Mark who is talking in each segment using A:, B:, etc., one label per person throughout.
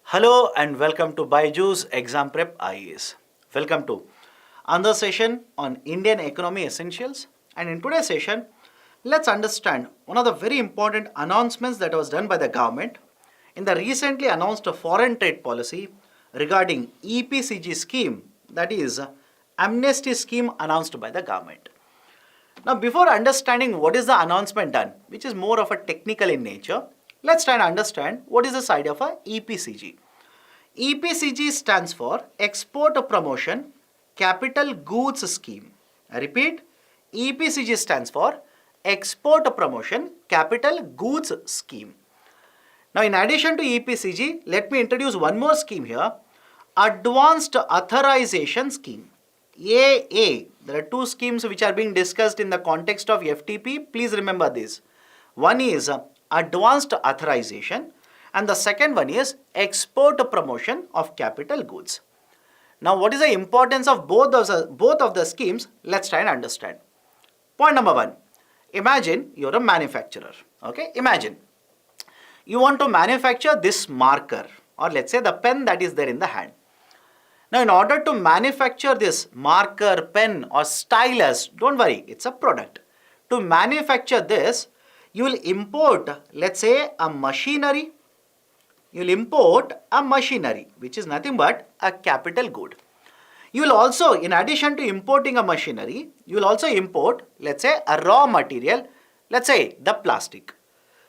A: Hello and welcome to BYJU'S Exam Prep IAS. Welcome to another session on Indian Economy Essentials. And in today's session, let's understand one of the very important announcements that was done by the government in the recently announced foreign trade policy regarding EPCG scheme, that is Amnesty scheme announced by the government. Now, before understanding what is the announcement done, which is more of a technical in nature, let's try and understand what is this idea of a EPCG. EPCG stands for Export Promotion Capital Goods Scheme. I repeat, EPCG stands for Export Promotion Capital Goods Scheme. Now, in addition to EPCG, let me introduce one more scheme here, Advanced Authorisation Scheme. AA. There are two schemes which are being discussed in the context of FTP. Please remember this. One is Advanced Authorization and the second one is Export Promotion of Capital Goods. Now, what is the importance of both of the schemes? Let's try and understand. Point number one. Imagine you're a manufacturer. Okay, imagine you want to manufacture this marker, or let's say the pen that is there in the hand. Now, in order to manufacture this marker, pen or stylus, don't worry, it's a product. To manufacture this, you will import, let's say, a machinery. You will import a machinery, which is nothing but a capital good. You will also, in addition to importing a machinery, you will also import, let's say, a raw material, let's say the plastic.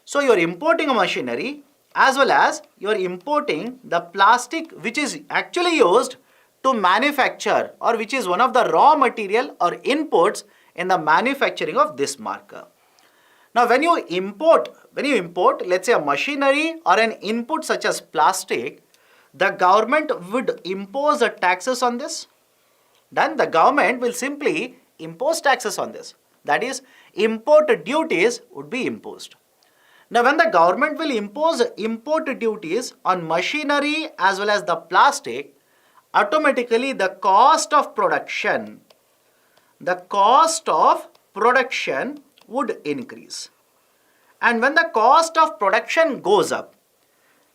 A: So, you are importing a machinery as well as you are importing the plastic which is actually used to manufacture, or which is one of the raw material or inputs in the manufacturing of this marker. Now, when you import, let's say a machinery or an input such as plastic, the government would impose the taxes on this. Then the government will simply impose taxes on this. That is, import duties would be imposed. Now, when the government will impose import duties on machinery as well as the plastic, automatically the cost of production would increase. And when the cost of production goes up,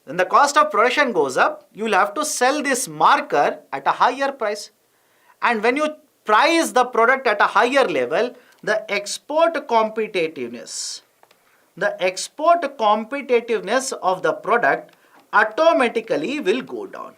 A: you will have to sell this marker at a higher price. And when you price the product at a higher level, the export competitiveness of the product automatically will go down.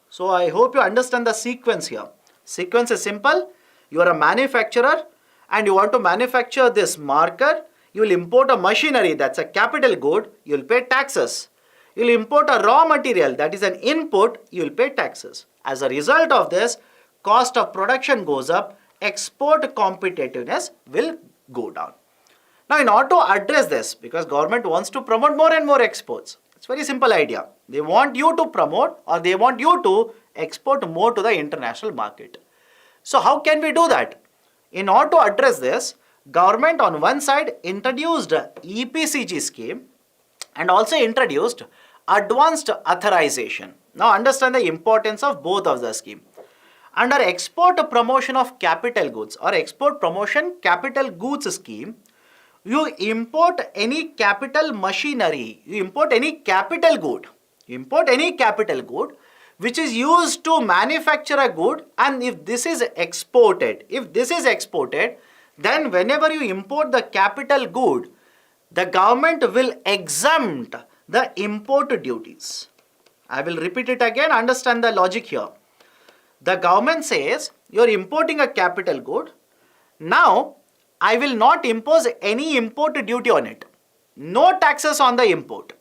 A: So, I hope you understand the sequence here. Sequence is simple. You are a manufacturer and you want to manufacture this marker. You will import a machinery, that's a capital good, you will pay taxes. You will import a raw material, that is an input, you will pay taxes. As a result of this, cost of production goes up, export competitiveness will go down. Now, in order to address this, because government wants to promote more and more exports, it's a very simple idea. They want you to promote or they want you to export more to the international market. So, how can we do that? In order to address this, government on one side introduced EPCG scheme and also introduced Advanced Authorization. Now, understand the importance of both of the scheme. Under Export Promotion of Capital Goods or Export Promotion Capital Goods scheme, you import any capital machinery, you import any capital good, which is used to manufacture a good, and if this is exported, then whenever you import the capital good, the government will exempt the import duties. I will repeat it again, understand the logic here. The government says you are importing a capital good. Now, I will not impose any import duty on it. No taxes on the import,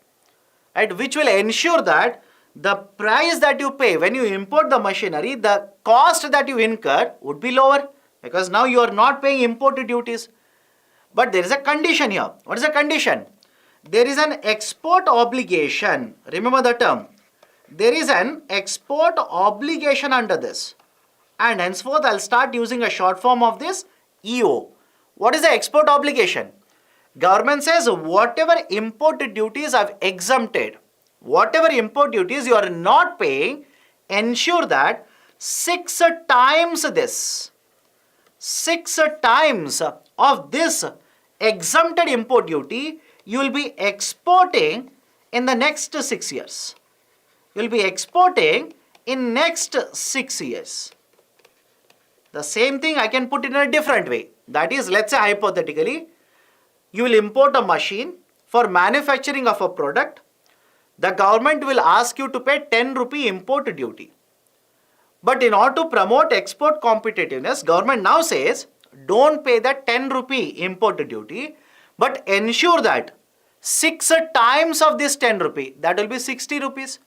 A: right? Which will ensure that the price that you pay when you import the machinery, the cost that you incur would be lower because now you are not paying import duties. But there is a condition here. What is the condition? There is an export obligation. Remember the term. There is an export obligation under this. And henceforth, I'll start using a short form of this, EO. What is the export obligation? Government says whatever import duties I've exempted, whatever import duties you are not paying, ensure that 6 times of this exempted import duty you will be exporting in the next 6 years. you will be exporting in next 6 years. The same thing I can put in a different way. That is, let's say hypothetically, you will import a machine for manufacturing of a product. The government will ask you to pay 10 rupee import duty. But in order to promote export competitiveness, government now says, don't pay that 10 rupee import duty, but ensure that 6 times of this 10 rupee, that will be 60 rupees,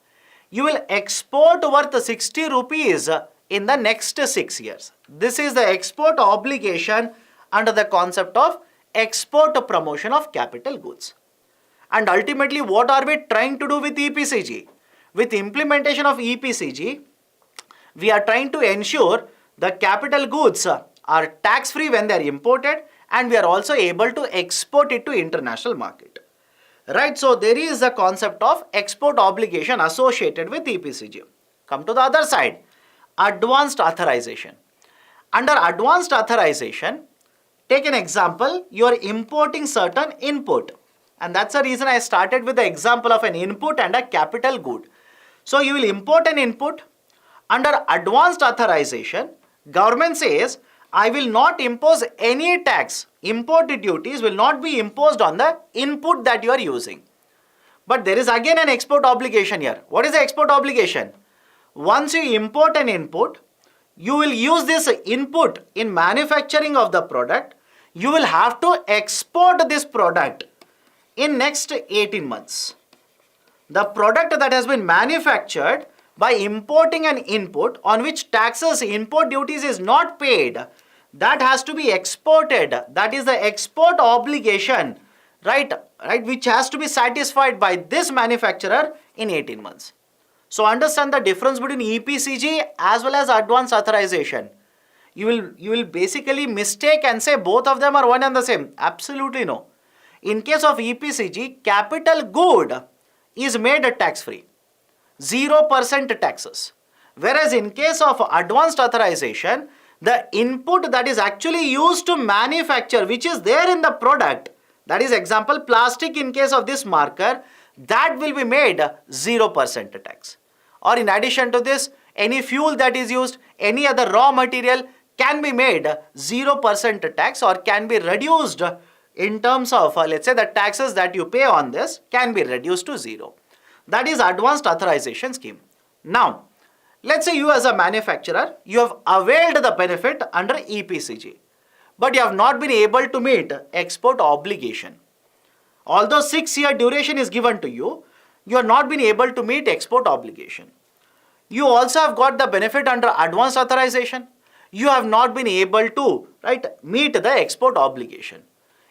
A: you will export worth 60 rupees in the next 6 years. This is the export obligation under the concept of export promotion of capital goods. And ultimately, what are we trying to do with EPCG? With implementation of EPCG, we are trying to ensure the capital goods are tax-free when they are imported, and we are also able to export it to international market. Right, so there is the concept of export obligation associated with EPCG. Come to the other side, advanced authorization. Under advanced authorization, take an example, you are importing certain input. And that's the reason I started with the example of an input and a capital good. So you will import an input. Under advanced authorization, government says, I will not impose any tax. Import duties will not be imposed on the input that you are using. But there is again an export obligation here. What is the export obligation? Once you import an input, you will use this input in manufacturing of the product. You will have to export this product in next 18 months. The product that has been manufactured by importing an input on which taxes, import duties is not paid, that has to be exported. That is the export obligation, right, which has to be satisfied by this manufacturer in 18 months. So understand the difference between EPCG as well as advance authorization. You will basically mistake and say both of them are one and the same. Absolutely no. In case of EPCG, capital good is made tax-free. 0% taxes. Whereas in case of advanced authorization, the input that is actually used to manufacture, which is there in the product, that is example plastic in case of this marker, that will be made 0% tax. Or in addition to this, any fuel that is used, any other raw material can be made 0% tax or can be reduced in terms of, let's say, the taxes that you pay on this can be reduced to 0. That is advanced authorization scheme. Now, let's say you as a manufacturer, you have availed the benefit under EPCG, but you have not been able to meet export obligation. Although 6-year duration is given to you, you have not been able to meet export obligation. You also have got the benefit under advanced authorization. You have not been able to, meet the export obligation.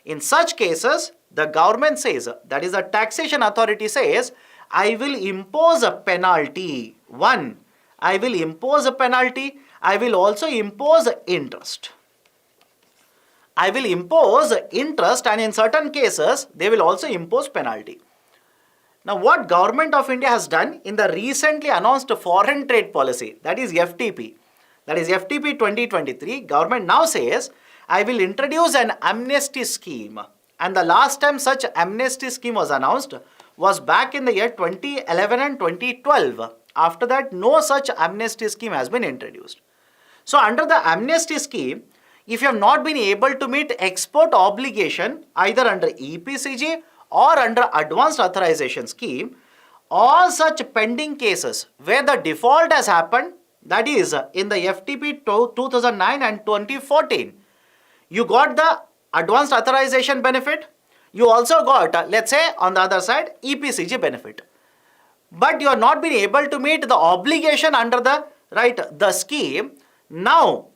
A: In such cases, the government says, that is the taxation authority says, I will impose a penalty. One, I will impose a penalty. I will also impose interest. I will impose interest, and in certain cases, they will also impose penalty. Now, what Government of India has done in the recently announced foreign trade policy, that is FTP 2023, government now says, I will introduce an amnesty scheme. And the last time such amnesty scheme was announced was back in the year 2011 and 2012. After that, no such amnesty scheme has been introduced. So under the amnesty scheme, if you have not been able to meet export obligation either under EPCG or under advanced authorization scheme, all such pending cases where the default has happened, that is in the FTP 2009 and 2014, you got the advanced authorization benefit. You also got, let's say on the other side, EPCG benefit. But you are not been able to meet the obligation under the scheme. Now,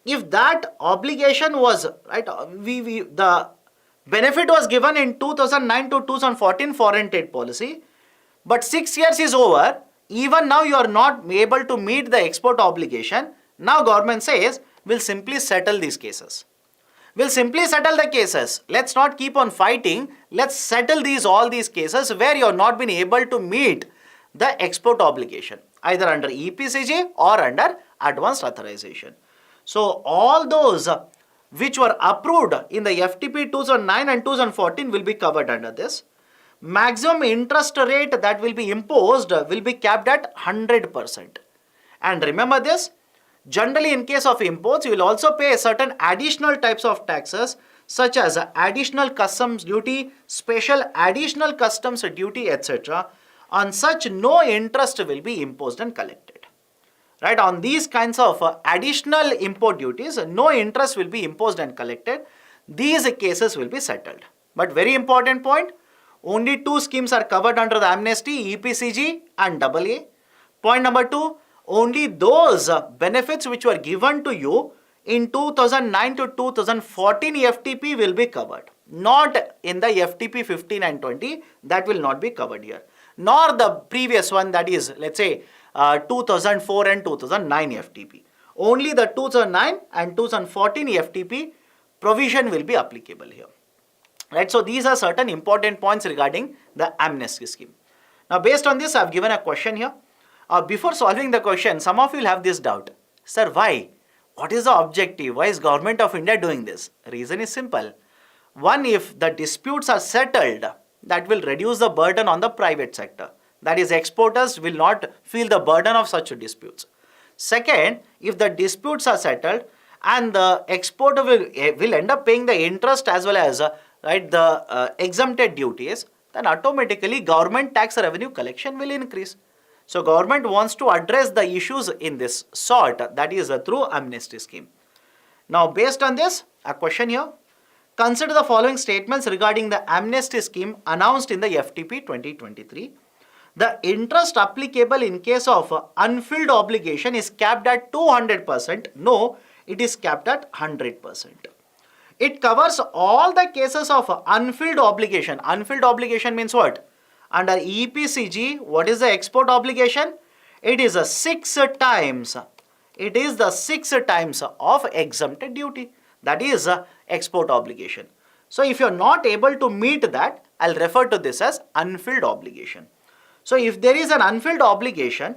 A: if that obligation was, the benefit was given in 2009 to 2014 foreign trade policy, but 6 years is over, even now you are not able to meet the export obligation. Now government says, we'll simply settle these cases. We'll simply settle the cases. Let's not keep on fighting. Let's settle all these cases where you have not been able to meet the export obligation, either under EPCG or under advanced authorization. So all those which were approved in the FTP 2009 and 2014 will be covered under this. maximum interest rate that will be imposed will be capped at 100%. And remember this, generally in case of imports, you will also pay certain additional types of taxes such as additional customs duty, special additional customs duty, etc. On such, no interest will be imposed and collected. Right, on these kinds of additional import duties, no interest will be imposed and collected. These cases will be settled. But very important point, only two schemes are covered under the amnesty, EPCG and AA. Point number two, only those benefits which were given to you in 2009 to 2014 FTP will be covered. Not in the FTP 15 and 20, that will not be covered here. Nor the previous one, that is, let's say, 2004 and 2009 FTP. Only the 2009 and 2014 FTP provision will be applicable here. Right, so these are certain important points regarding the amnesty scheme. Now, based on this, I have given a question here. Before solving the question, some of you will have this doubt. Sir, why? What is the objective? Why is Government of India doing this? Reason is simple. One, if the disputes are settled, that will reduce the burden on the private sector. That is, exporters will not feel the burden of such disputes. Second, if the disputes are settled and the exporter will end up paying the interest as well as the exempted duties, then automatically government tax revenue collection will increase. So government wants to address the issues in this sort, that is through amnesty scheme. Now, based on this, a question here. Consider the following statements regarding the amnesty scheme announced in the FTP 2023. The interest applicable in case of unfilled obligation is capped at 200%. No, it is capped at 100%. It covers all the cases of unfilled obligation. Unfilled obligation means what? Under EPCG, what is the export obligation? It is a 6 times. It is the 6 times of exempted duty. That is export obligation. So if you are not able to meet that, I'll refer to this as unfilled obligation. So if there is an unfilled obligation,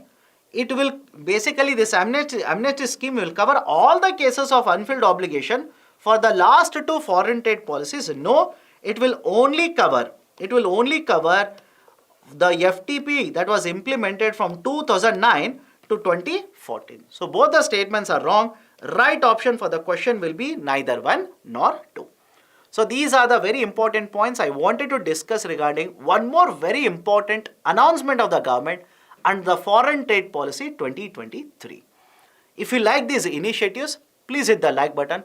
A: it will basically, this amnesty scheme will cover all the cases of unfilled obligation for the last two foreign trade policies. No, it will only cover the FTP that was implemented from 2009 to 2014. So both the statements are wrong. Right option for the question will be neither one nor two. So these are the very important points I wanted to discuss regarding one more very important announcement of the government and the foreign trade policy 2023. If you like these initiatives, please hit the like button.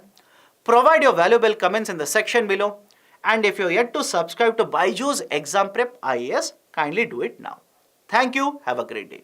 A: Provide your valuable comments in the section below. And if you're yet to subscribe to BYJU'S Exam Prep IAS, kindly do it now. Thank you. Have a great day.